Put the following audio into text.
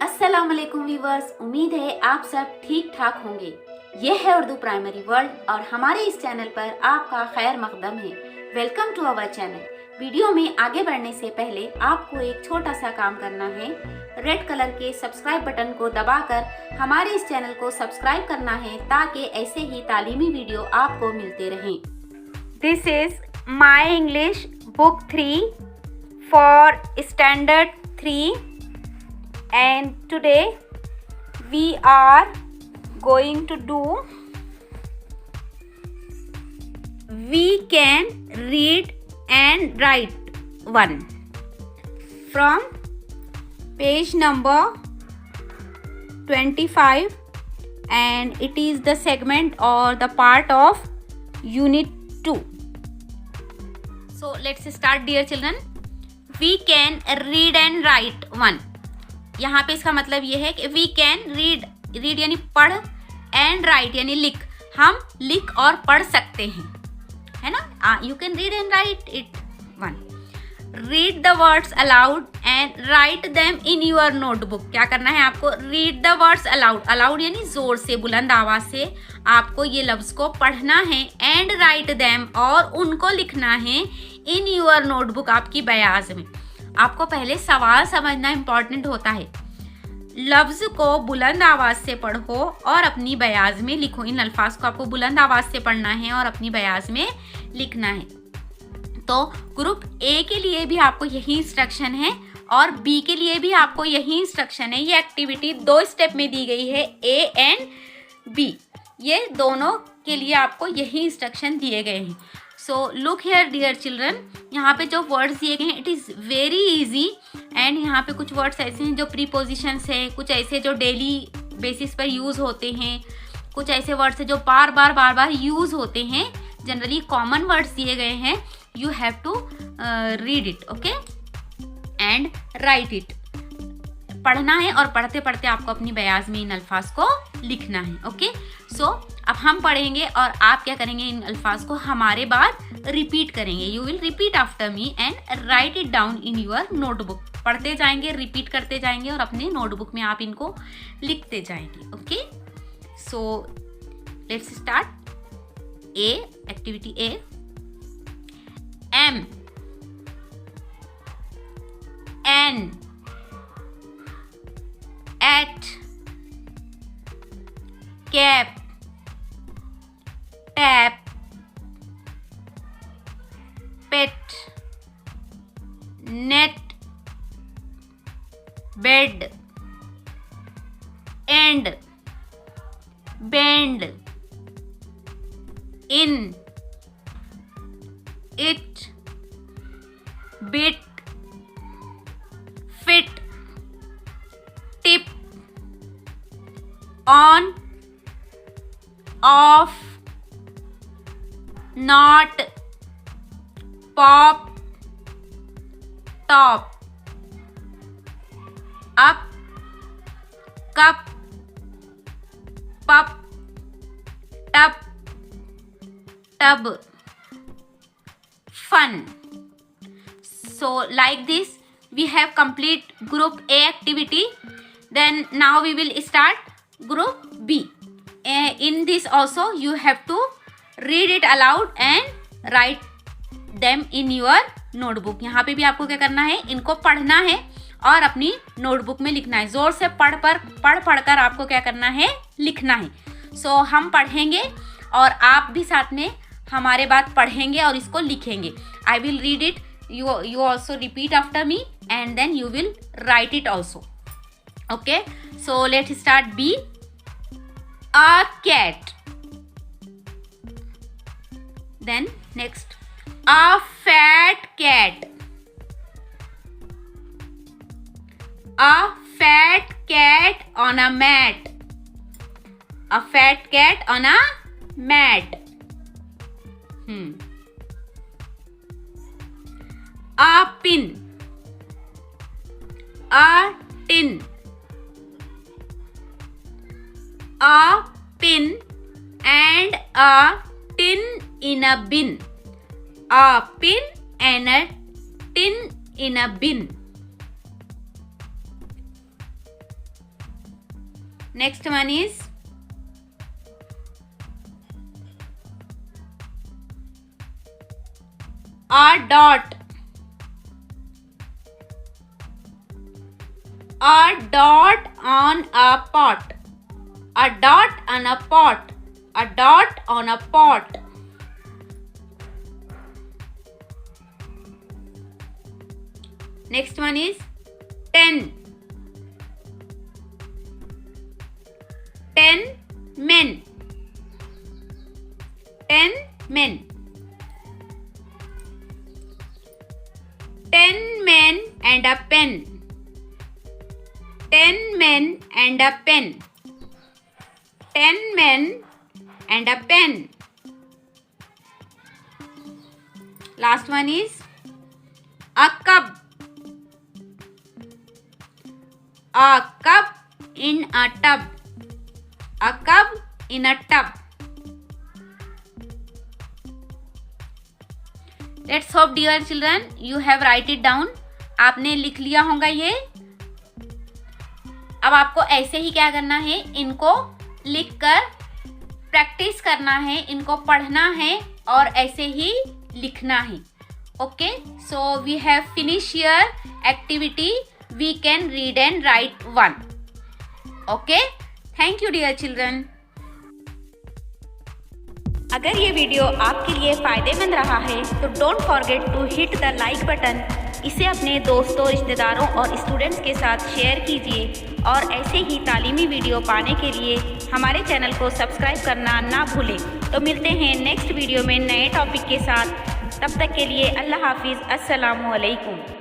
अस्सलाम वालेकुम व्यूवर्स, उम्मीद है आप सब ठीक ठाक होंगे। ये है उर्दू प्राइमरी वर्ल्ड और हमारे इस चैनल पर आपका खैर मकदम है। Welcome to our channel. Video में आगे बढ़ने से पहले आपको एक छोटा सा काम करना है। रेड कलर के सब्सक्राइब बटन को दबाकर हमारे इस चैनल को सब्सक्राइब करना है ताकि ऐसे ही तालीमी वीडियो आपको मिलते रहें। This is my English book 3 for standard 3 and today we are going to do we can read and write 1 from page number 25 and it is the segment or the part of unit 2. So let's start dear children. We can read and write 1. यहाँ पे इसका मतलब ये है कि we can read यानी पढ़, and right यानी लिख, हम लिख और पढ़ सकते हैं, है ना। You can read and write it 1. Read the words allowed and write them in your notebook. क्या करना है आपको? Read the words allowed. Allowed यानी जोर से, बुलंद आवाज से आपको ये लफ्ज को पढ़ना है. एंड राइट देम और उनको लिखना है इन योर नोटबुक, आपकी बयाज में. आपको पहले सवाल समझना इम्पॉर्टेंट होता है. लफ्ज को बुलंद आवाज से पढ़ो और अपनी बयाज में लिखो. इन अल्फाज को आपको बुलंद आवाज से पढ़ना है और अपनी बयाज में लिखना है. तो ग्रुप ए के लिए भी आपको यही इंस्ट्रक्शन है और बी के लिए भी आपको यही इंस्ट्रक्शन है. ये एक्टिविटी 2 स्टेप में दी गई है, ए एंड बी. ये दोनों के लिए आपको यही इंस्ट्रक्शन दिए गए हैं. So look here dear children, यहाँ पे जो वर्ड्स दिए गए हैं it is very easy. And यहाँ पे कुछ वर्ड्स ऐसे हैं जो प्रीपोजिशंस हैं, कुछ ऐसे जो डेली बेसिस पर यूज़ होते हैं, कुछ ऐसे वर्ड्स हैं जो बार बार यूज़ होते हैं. जनरली कॉमन वर्ड्स दिए गए हैं. You have to read it, okay, and write it. पढ़ना है और पढ़ते पढ़ते आपको अपनी बयाज में इन अल्फाज को लिखना है. ओके, सो अब हम पढ़ेंगे और आप क्या करेंगे, इन अल्फाज को हमारे बाद रिपीट करेंगे. You will repeat after me and write it down in your notebook. पढ़ते जाएंगे, रिपीट करते जाएंगे और अपने नोटबुक में आप इनको लिखते जाएंगे. Okay, so let's start. A, activity A. M, N, at, cap, tap, pet, net, bed, end, bend, in, it, bit, fit, tip, on, off, not, pop, top, up, cup, pup, tub, tub, fun. So like this we have complete group A activity. Then now we will start group B. In this also you have to read it aloud and write them in your notebook. यहाँ पे भी आपको क्या करना है, इनको पढ़ना है और अपनी नोटबुक में लिखना है. जोर से पढ़कर आपको क्या करना है, लिखना है. सो हम पढ़ेंगे और आप भी साथ में हमारे बाद पढ़ेंगे और इसको लिखेंगे. I will read it, you also repeat after me and then you will write it also. Okay, so let's start. B, a cat. Then next, a fat cat. A fat cat on a mat. A fat cat on a mat. A pin, a tin, a pin and a tin in a bin. A pin and a tin in a bin. Next one is a dot. A dot on a pot. A dot on a pot. A dot on a pot. Next one is 10. 10 men. 10 men. 10 men and a pen. 10 men and a pen. 10 men and a pen. Last one is a cup. A cup in a tub. A cup in a tub. Let's hope dear children you have write it down. आपने लिख लिया होगा ये. अब आपको ऐसे ही क्या करना है, इनको लिखकर प्रैक्टिस करना है, इनको पढ़ना है और ऐसे ही लिखना है. Okay, so we have finish your activity. We can read and write one. Okay, thank you dear children. अगर ये वीडियो आपके लिए फ़ायदेमंद रहा है तो don't forget to hit the like button. इसे अपने दोस्तों, रिश्तेदारों और स्टूडेंट्स के साथ शेयर कीजिए और ऐसे ही तालीमी वीडियो पाने के लिए हमारे चैनल को सब्सक्राइब करना ना भूलें. तो मिलते हैं नेक्स्ट वीडियो में नए टॉपिक के साथ. तब तक के लिए अल्लाह हाफिज़. अस्सलामु अलैकुम.